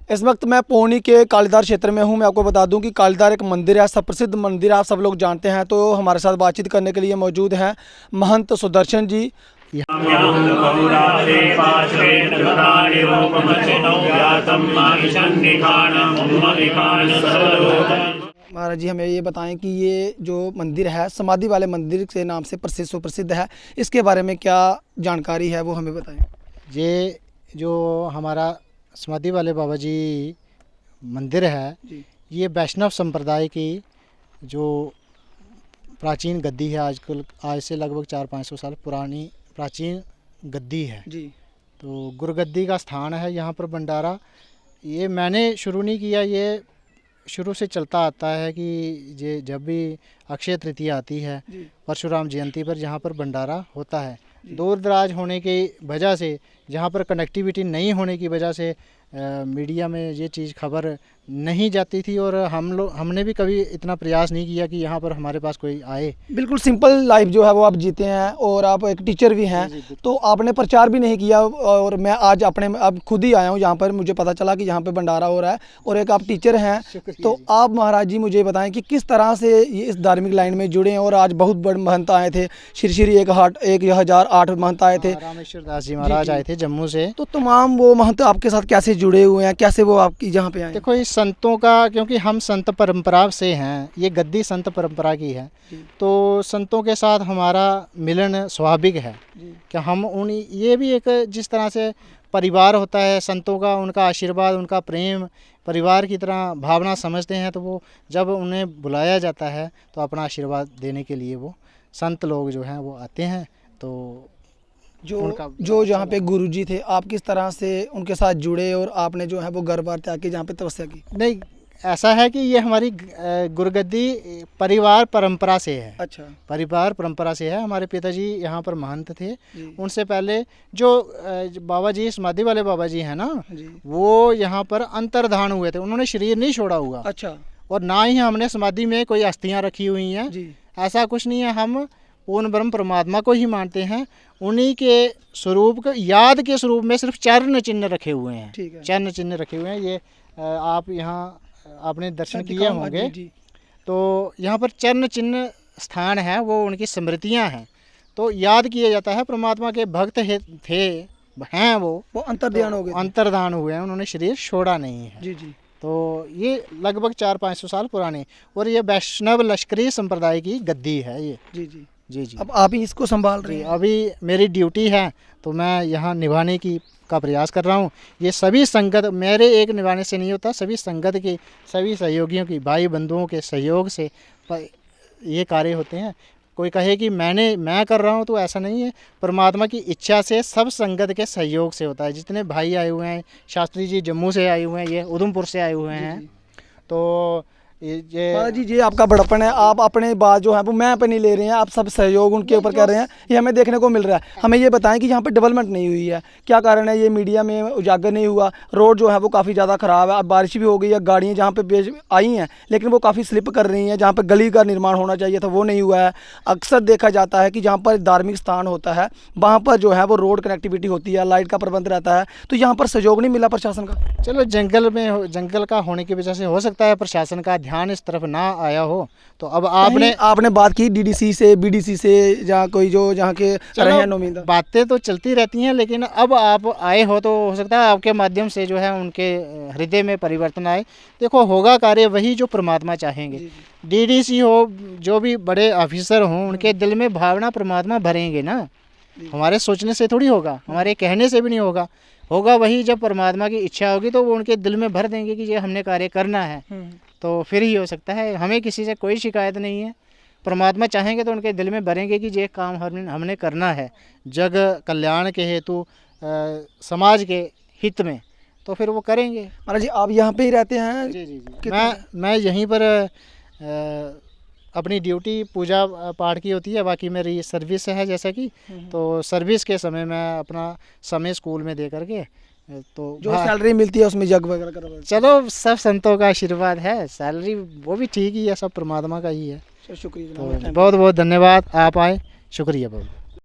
इस वक्त मैं पौनी के कालीदार क्षेत्र में हूं। मैं आपको बता दूं कि कालीदार एक मंदिर है, सब प्रसिद्ध मंदिर आप सब लोग जानते हैं। तो हमारे साथ बातचीत करने के लिए मौजूद हैं महंत सुदर्शन जी। महाराज जी, हमें ये बताएं कि ये जो मंदिर है समाधि वाले मंदिर के नाम से सुप्रसिद्ध है, इसके बारे में क्या जानकारी है वो हमें बताएं। ये जो हमारा समाधि वाले बाबा जी मंदिर है जी। ये वैष्णव संप्रदाय की जो प्राचीन गद्दी है, आज से लगभग 400-500 साल पुरानी प्राचीन गद्दी है जी। तो गुरुगद्दी का स्थान है यहाँ पर भंडारा। ये मैंने शुरू नहीं किया, ये शुरू से चलता आता है कि ये जब भी अक्षय तृतीया आती है, परशुराम जयंती पर यहाँ पर भंडारा होता है। दूर दराज होने की वजह से, जहाँ पर कनेक्टिविटी नहीं होने की वजह से मीडिया में ये चीज़ खबर नहीं जाती थी और हमने भी कभी इतना प्रयास नहीं किया कि यहाँ पर हमारे पास कोई आए। बिल्कुल सिंपल लाइफ जो है वो आप जीते हैं और आप एक टीचर भी हैं, तो आपने प्रचार भी नहीं किया और मैं आज अब खुद ही आया हूँ यहाँ पर। मुझे पता चला कि यहाँ पे भंडारा हो रहा है और एक आप टीचर हैं, तो आप महाराज जी मुझे बताएं कि किस तरह से ये इस धार्मिक लाइन में जुड़े हैं। और आज बहुत बड़े महंत आए थे, श्री 1008 महंत आए थे, रामेश्वर दास जी महाराज आए थे जम्मू से। तो तमाम वो महंत आपके साथ कैसे जुड़े हुए हैं, कैसे वो आपकी यहाँ पे आए? देखो इस संतों का, क्योंकि हम संत परंपरा से हैं, ये गद्दी संत परंपरा की है, तो संतों के साथ हमारा मिलन स्वाभाविक है कि हम ये भी एक जिस तरह से परिवार होता है संतों का, उनका आशीर्वाद, उनका प्रेम परिवार की तरह भावना समझते हैं, तो वो जब उन्हें बुलाया जाता है तो अपना आशीर्वाद देने के लिए वो संत लोग जो हैं वो आते हैं। तो जो जहाँ पे गुरुजी थे, आप किस तरह से उनके साथ जुड़े और आपने जो है वो घर बार त्याग के जहाँ पे तपस्या की? नहीं, ऐसा है कि ये हमारी गुरुगद्दी परिवार परंपरा से है। अच्छा। परिवार परंपरा से है। हमारे पिताजी यहाँ पर महंत थे, उनसे पहले जो बाबा जी समाधि वाले बाबा जी हैं ना, वो यहाँ पर अंतर्धान हुए थे, उन्होंने शरीर नहीं छोड़ा हुआ। अच्छा। और ना ही हमने समाधि में कोई अस्थियाँ रखी हुई हैं, ऐसा कुछ नहीं है। हम पूर्ण ब्रह्म परमात्मा को ही मानते हैं, उन्हीं के स्वरूप को याद के स्वरूप में सिर्फ चरण चिन्ह रखे हुए हैं। चरण चिन्ह रखे हुए हैं। ये आप यहाँ आपने दर्शन किए होंगे, तो यहाँ पर चरण चिन्ह स्थान है, वो उनकी स्मृतियाँ हैं, तो याद किया जाता है। परमात्मा के भक्त हैं वो अंतर्ध्यान हो गए, अंतर्धान हुए हैं, उन्होंने शरीर छोड़ा नहीं है। जी जी। तो ये लगभग 400-500 साल पुराने, और ये वैष्णव लश्करी संप्रदाय की गद्दी है ये। जी जी जी जी। अब आप ही इसको संभाल रहे हैं? अभी मेरी ड्यूटी है तो मैं यहाँ निभाने का प्रयास कर रहा हूँ। ये सभी संगत, मेरे एक निभाने से नहीं होता, सभी संगत के, सभी सहयोगियों की, भाई बंधुओं के सहयोग से ये कार्य होते हैं। कोई कहे कि मैं कर रहा हूँ, तो ऐसा नहीं है। परमात्मा की इच्छा से, सब संगत के सहयोग से होता है। जितने भाई आए हुए हैं, शास्त्री जी जम्मू से आए हुए हैं, ये उधमपुर से आए हुए हैं, तो महाराज जी ये आपका बड़प्पन है। आप अपने बात जो है वो मैं पे नहीं ले रहे हैं, आप सब सहयोग उनके ऊपर कर रहे हैं, ये हमें देखने को मिल रहा है। हमें ये बताएं कि यहाँ पे डेवलपमेंट नहीं हुई है, क्या कारण है? ये मीडिया में उजागर नहीं हुआ। रोड जो है वो काफ़ी ज़्यादा ख़राब है, अब बारिश भी हो गई है, गाड़ियाँ जहाँ पे आई हैं लेकिन वो काफ़ी स्लिप कर रही हैं। जहाँ पर गली का निर्माण होना चाहिए था वो नहीं हुआ है। अक्सर देखा जाता है कि जहाँ पर धार्मिक स्थान होता है वहाँ पर जो है वो रोड कनेक्टिविटी होती है, लाइट का प्रबंध रहता है, तो यहाँ पर सहयोग नहीं मिला प्रशासन का। चलो जंगल का होने की वजह से हो सकता है प्रशासन का ध्यान इस तरफ ना आया हो। तो अब आपने बात की डीडीसी से, बीडीसी से, या कोई जो जहाँ के रहे नुमाइंदा, बातें तो चलती रहती हैं, लेकिन अब आप आए हो तो हो सकता है आपके माध्यम से जो है उनके हृदय में परिवर्तन आए। देखो होगा कार्य वही जो परमात्मा चाहेंगे। डीडीसी हो, जो भी बड़े ऑफिसर हों, उनके दिल में भावना परमात्मा भरेंगे ना, हमारे सोचने से थोड़ी होगा, हमारे कहने से भी नहीं होगा। होगा वही जब परमात्मा की इच्छा होगी, तो वो उनके दिल में भर देंगे कि ये हमने कार्य करना है, तो फिर ही हो सकता है। हमें किसी से कोई शिकायत नहीं है। परमात्मा चाहेंगे तो उनके दिल में भरेंगे कि ये काम हमने करना है जग कल्याण के हेतु, समाज के हित में, तो फिर वो करेंगे। महाराज जी आप यहाँ पे ही रहते हैं? जी जी जी। मैं यहीं पर अपनी ड्यूटी पूजा पाठ की होती है, बाकी मेरी सर्विस है जैसा कि, तो सर्विस के समय मैं अपना समय स्कूल में दे करके, तो जो सैलरी मिलती है उसमें जग वगैरह करवा। चलो सब संतों का आशीर्वाद है, सैलरी वो भी ठीक ही है, सब परमात्मा का ही है। शुक्रिया, तो बहुत बहुत धन्यवाद, आप आए, शुक्रिया बहुत।